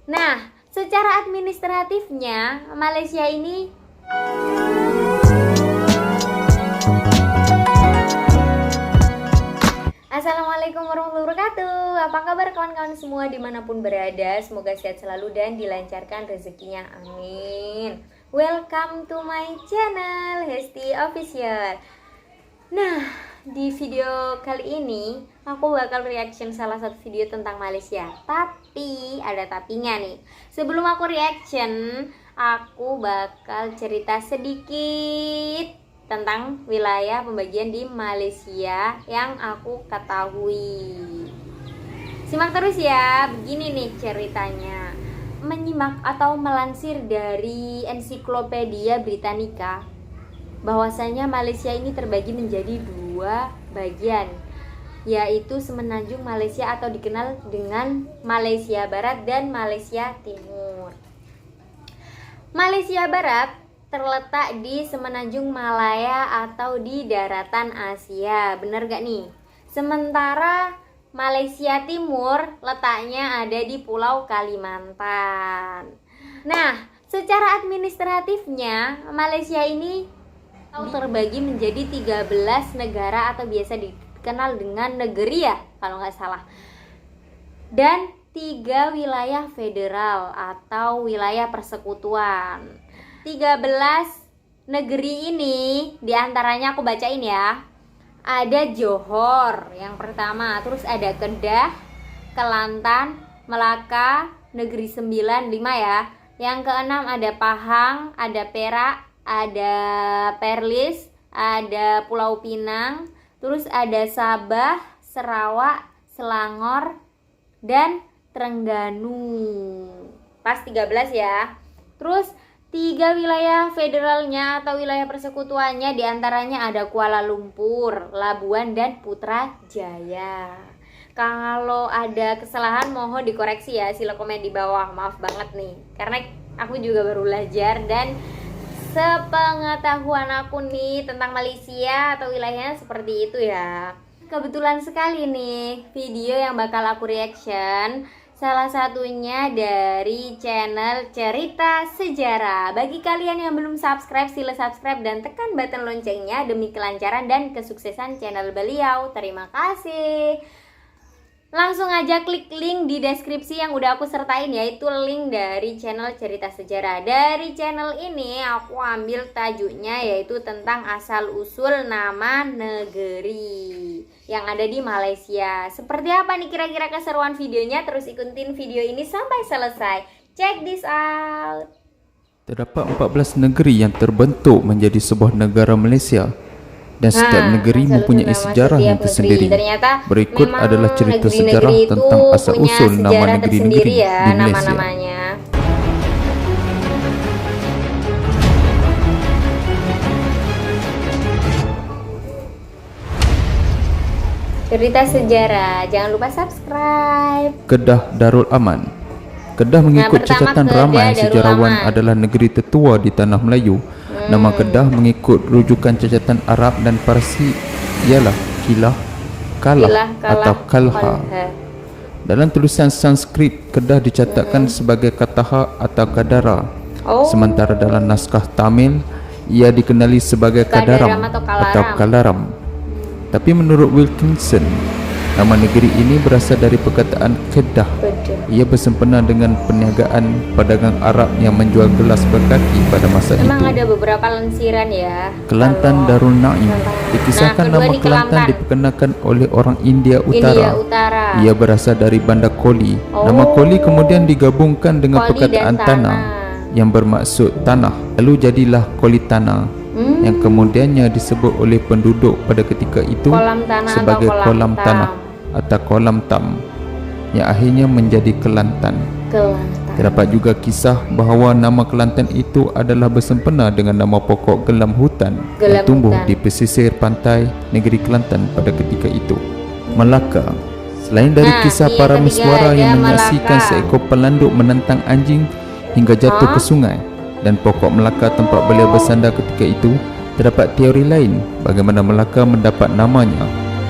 Nah, secara administratifnya Malaysia ini Assalamualaikum warahmatullahi wabarakatuh. Apa kabar kawan-kawan semua dimanapun berada? Semoga sehat selalu dan dilancarkan rezekinya, amin. Welcome to my channel Hesti Official. Nah, di video kali ini aku bakal reaction salah satu video tentang Malaysia. Tapi ada tapinya nih. Sebelum aku reaction, aku bakal cerita sedikit tentang wilayah pembagian di Malaysia yang aku ketahui. Simak terus ya. Begini nih ceritanya. Menyimak atau melansir dari Ensiklopedia Britannica, bahwasanya Malaysia ini terbagi menjadi dua bagian, yaitu Semenanjung Malaysia atau dikenal dengan Malaysia Barat dan Malaysia Timur. Malaysia Barat terletak di Semenanjung Malaya atau di daratan Asia, bener gak nih? Sementara Malaysia Timur letaknya ada di Pulau Kalimantan. Nah, secara administratifnya Malaysia ini terbagi menjadi 13 negara atau biasa dikenal dengan negeri ya, kalau nggak salah. Dan 3 wilayah federal atau wilayah persekutuan. 13 negeri ini diantaranya aku bacain ya. Ada Johor yang pertama, terus ada Kedah, Kelantan, Melaka, Negeri Sembilan 5 ya. Yang keenam ada Pahang, ada Perak, ada Perlis, ada Pulau Pinang, terus ada Sabah, Sarawak, Selangor, dan Terengganu. Pas 13 ya. Terus 3 wilayah federalnya atau wilayah persekutuannya diantaranya ada Kuala Lumpur, Labuan, dan Putrajaya. Kalau ada kesalahan mohon dikoreksi ya, sila komen di bawah. Maaf banget nih, karena aku juga baru belajar dan sepengetahuan aku nih tentang Malaysia atau wilayahnya seperti itu ya. Kebetulan sekali nih video yang bakal aku reaction salah satunya dari channel Cerita Sejarah. Bagi kalian yang belum subscribe, sila subscribe dan tekan button loncengnya demi kelancaran dan kesuksesan channel beliau. Terima kasih. Langsung aja klik link di deskripsi yang udah aku sertain, yaitu link dari channel Cerita Sejarah. Dari channel ini aku ambil tajuknya yaitu tentang asal-usul nama negeri yang ada di Malaysia. Seperti apa nih kira-kira keseruan videonya? Terus ikutin video ini sampai selesai. Check this out. Terdapat 14 negeri yang terbentuk menjadi sebuah negara Malaysia. Dan setiap negeri mempunyai sejarah yang tersendiri. Berikut adalah cerita sejarah tentang asal-usul nama negeri-negeri ya, di Malaysia. Nama-namanya. Cerita sejarah, jangan lupa subscribe. Kedah Darul Aman. Kedah mengikut catatan ramai sejarawan adalah negeri tertua di tanah Melayu. Nama Kedah mengikut rujukan catatan Arab dan Parsi ialah Kilah, Kalah atau Kalha. Dalam tulisan Sanskrit, Kedah dicatatkan sebagai Kataha atau Kadara. Sementara dalam naskah Tamil, ia dikenali sebagai Kadaram atau Kalaram. Tapi menurut Wilkinson, nama negeri ini berasal dari perkataan Kedah. Ia bersempena dengan perniagaan pedagang Arab yang menjual gelas berkaki pada masa itu. Memang ada beberapa lensiran ya. Kelantan Darul Naim. Dikisahkan nama Kelantan diperkenalkan oleh orang India Utara. Ia berasal dari Bandar Koli. Nama Koli kemudian digabungkan dengan perkataan tanah yang bermaksud tanah. Lalu jadilah Koli Tanah yang kemudiannya disebut oleh penduduk pada ketika itu sebagai kolam tanah atau kolam tam, yang akhirnya menjadi Kelantan. Terdapat juga kisah bahawa nama Kelantan itu adalah bersempena dengan nama pokok gelam hutan yang tumbuh di pesisir pantai negeri Kelantan pada ketika itu. Melaka. Selain dari kisah para miswara yang menyaksikan seekor pelanduk menentang anjing hingga jatuh ke sungai dan pokok Melaka tempat beliau bersandar ketika itu, terdapat teori lain bagaimana Melaka mendapat namanya.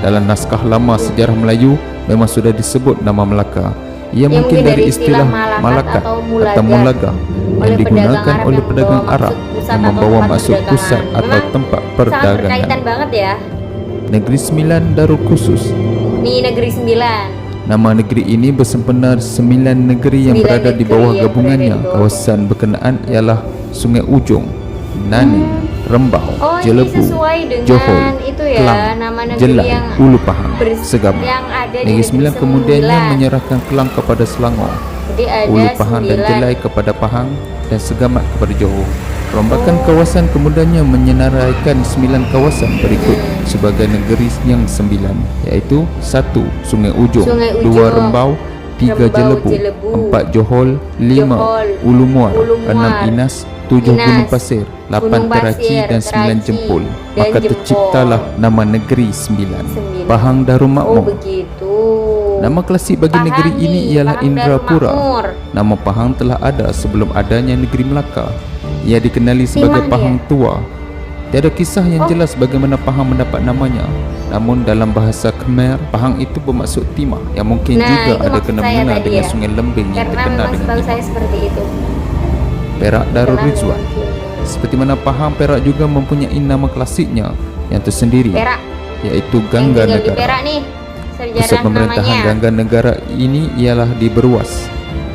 Dalam naskah lama sejarah Melayu memang sudah disebut nama Melaka. Ia mungkin dari istilah malakat atau mulaga yang digunakan oleh pedagang Arab yang membawa masuk pusat atau tempat sangat berkaitan perdagangan. banget ya. Negeri Sembilan Darul Khusus. Nih Negeri Sembilan. Nama negeri ini bersempena 9 negeri yang berada di bawah gabungannya. Kawasan berkenaan ialah Sungai Ujung, Nani, Rembau, Oh, ini Jelebu, sesuai dengan Johor, itu ya, Kelang, nama negeri Jelai, yang Ulu Pahang, Segama. yang ada di Negeri Sembilan kemudiannya Sembilan. menyerahkan Kelang kepada Selangor, Jadi ada Ulu Pahang dan 9. Jelai kepada Pahang, dan Segamat kepada Johor. Perombakan kawasan kemudiannya menyenaraikan 9 kawasan berikut sebagai negeri yang 9, iaitu 1. Sungai Ujung, Sungai 2. Ujung, Rembau, 3. Rembau, Jelebu, Jelebu, 4. Johor, 5. Johor, Ulu Muar, Ulu 6. Muar, Inas, 7. Inas, Gunung Pasir, 8. Gunung Teraci Pasir, dan 9. Teraci, Jempol. dan Maka Jempol. terciptalah nama negeri 9, 9. Pahang Darul Oh Makmur. begitu. Nama klasik bagi Pahang negeri ini nih, ialah Pahang Darul Indrapura. Makmur. Nama Pahang telah ada sebelum adanya negeri Melaka. Ia dikenali sebagai Timah Pahang dia. Tua. Tiada kisah yang jelas bagaimana Pahang mendapat namanya. Namun dalam bahasa Khmer, Pahang itu bermaksud timah, yang mungkin Nah, juga itu ada maksud kena saya mengena tadi dengan ya. Sungai Lembing yang Karena terkenal memang dengan setahu timah. saya seperti itu. Perak Darul Terkenal Rizwan. dengan timah. Seperti mana Pahang, Perak juga mempunyai nama klasiknya yang tersendiri, Perak. yaitu Yang Gangga tinggal di Negara. Perak nih. Pusat Sejarah pemerintahan namanya. Gangga Negara ini ialah di Beruas.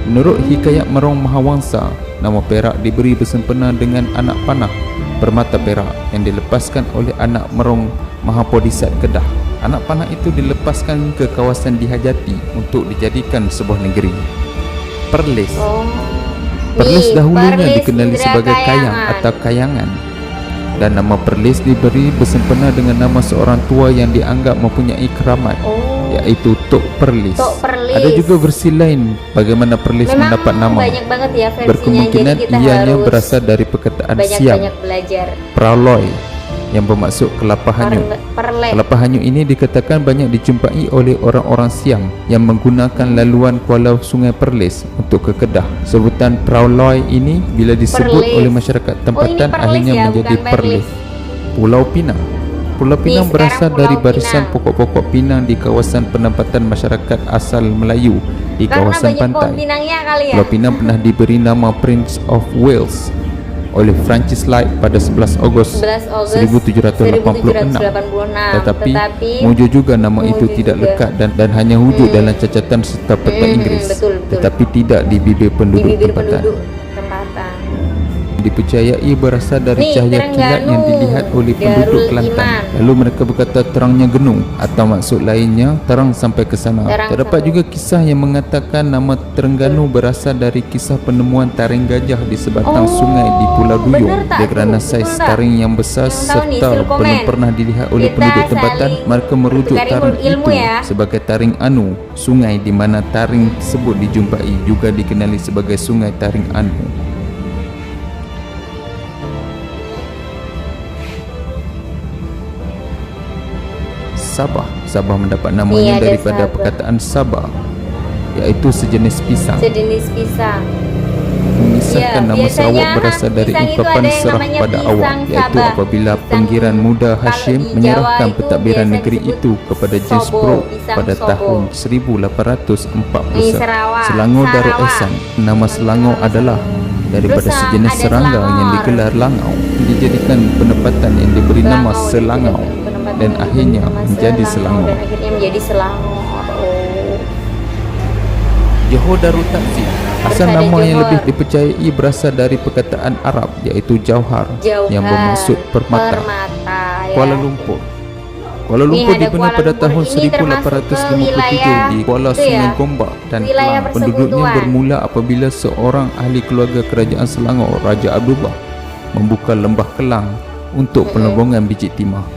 Menurut hikayat Merong Mahawangsa, nama Perak diberi bersempena dengan anak panah bermata perak yang dilepaskan oleh anak Merong Mahapodisat Kedah. Anak panah itu dilepaskan ke kawasan Dihajati untuk dijadikan sebuah negeri. Perlis. Oh. Perlis Nih, dahulunya Perlis dikenali Indra sebagai Kayang Kayangan. atau Kayangan. Dan nama Perlis diberi bersempena dengan nama seorang tua yang dianggap mempunyai keramat, Oh. yaitu Tok Perlis. Tok Perlis. Ada juga versi lain bagaimana Perlis Memang mendapat nama. banyak banget ya versinya. Berkemungkinan jadi kita ianya harus berasal dari perkataan Siam, banyak-banyak belajar. Praloy, yang bermaksud kelapa hanyut. Perle. Kelapa hanyut ini dikatakan banyak dijumpai oleh orang-orang Siam yang menggunakan laluan Kuala Sungai Perlis untuk ke Kedah. Sebutan Praloy ini bila disebut Perlis. oleh masyarakat tempatan Perlis akhirnya ya, menjadi bukan Perlis. Pulau Pinang. Pulau Pinang sekarang berasal Pulau dari barisan Pinang. pokok-pokok pinang di kawasan penempatan masyarakat asal Melayu di Karena kawasan banyak pohon pantai. pinangnya kali ya. Pulau Pinang pernah diberi nama Prince of Wales oleh Francis Light pada 11 Ogos 1786. 1786. Tetapi wujud juga nama itu wujud tidak juga. lekat dan hanya wujud dalam catatan serta peta Inggris, betul. tetapi tidak di bibir Di penduduk bibir tempatan. penduduk tempatan. Dipercayai berasal dari Nih, cahaya kilat yang Terengganu, dilihat oleh Darul penduduk Kelantan. Iman. Lalu mereka berkata terangnya genung, atau maksud lainnya terang sampai ke sana. Terang Terdapat sampai. juga kisah yang mengatakan nama Terengganu berasal dari kisah penemuan taring gajah di sebatang sungai di Pulau Duyung. bener tak Dia kerana tu? saiz Betul tak? taring yang besar Yang tahu nih, serta suruh komen. belum pernah dilihat oleh Kita penduduk tempatan, saling mereka merujuk bertukar taring ilmu itu ya. sebagai taring Anu. Sungai di mana taring tersebut dijumpai juga dikenali sebagai Sungai Taring Anu. Sabah. Sabah mendapat namanya ada daripada Sabah. perkataan Sabah, iaitu sejenis pisang. Sejenis pisang. Mengisahkan Ya, nama biasanya Sarawak berasal dari pisang itu ungkapan ada yang serah namanya pada pisang awak, iaitu Sabah. apabila Pisang penggiran muda kalau Hashim di menyerahkan Jawa itu pentadbiran biasa negeri disebut itu kepada James sobo, Brooke pisang pada sobo. tahun Ini 1841. Sarawak. Selangor Darul Sarawak. Ehsan. Nama Selangor adalah daripada Terus, sejenis ada serangga Selangor. yang digelar langau, dijadikan penempatan yang diberi nama Selangau Penempatan dan yang akhirnya bernama menjadi Selangor. Dan akhirnya menjadi Selangor. Oh. Johor Darul Takzim. Asal Berada nama yang Johor. lebih dipercayai berasal dari perkataan Arab, iaitu Jauhar, Jauhar. yang bermaksud permata. Ya. Kuala Lumpur. Kuala Lumpur ada dibina Kuala pada Lumpur. tahun Ini termasuk ke 1857 wilayah di Kuala itu Sungai ya, Gombak dan wilayah Kelang. Penduduknya persekutuan. bermula apabila seorang ahli keluarga kerajaan Selangor, Raja Abdullah, membuka lembah Kelang untuk penobongan biji timah.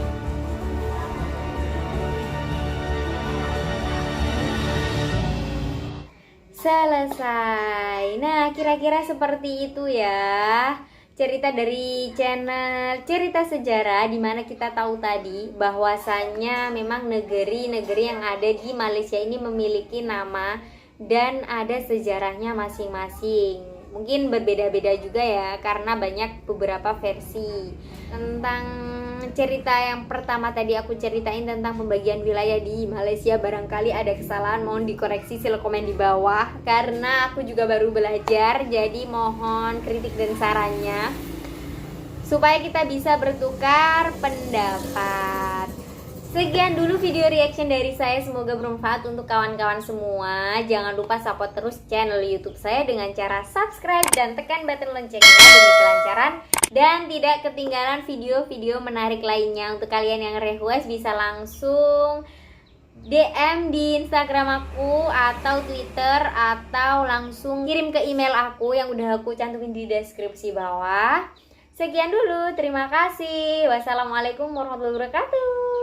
Selesai. Nah, kira-kira seperti itu ya. Cerita dari channel Cerita Sejarah, di mana kita tahu tadi bahwasannya memang negeri-negeri yang ada di Malaysia ini memiliki nama dan ada sejarahnya masing-masing. Mungkin berbeda-beda juga ya, karena banyak beberapa versi. tentang cerita yang pertama tadi aku ceritain tentang pembagian wilayah di Malaysia. Barangkali ada kesalahan, mohon dikoreksi, silahkan komen di bawah, karena aku juga baru belajar. Jadi mohon kritik dan sarannya supaya kita bisa bertukar pendapat. Sekian dulu video reaction dari saya, semoga bermanfaat untuk kawan-kawan semua. Jangan lupa support terus channel YouTube saya dengan cara subscribe dan tekan button loncengnya demi kelancaran dan tidak ketinggalan video-video menarik lainnya. Untuk kalian yang request bisa langsung DM di Instagram aku atau Twitter, atau langsung kirim ke email aku yang udah aku cantumin di deskripsi bawah. Sekian dulu, terima kasih. Wassalamualaikum warahmatullahi wabarakatuh.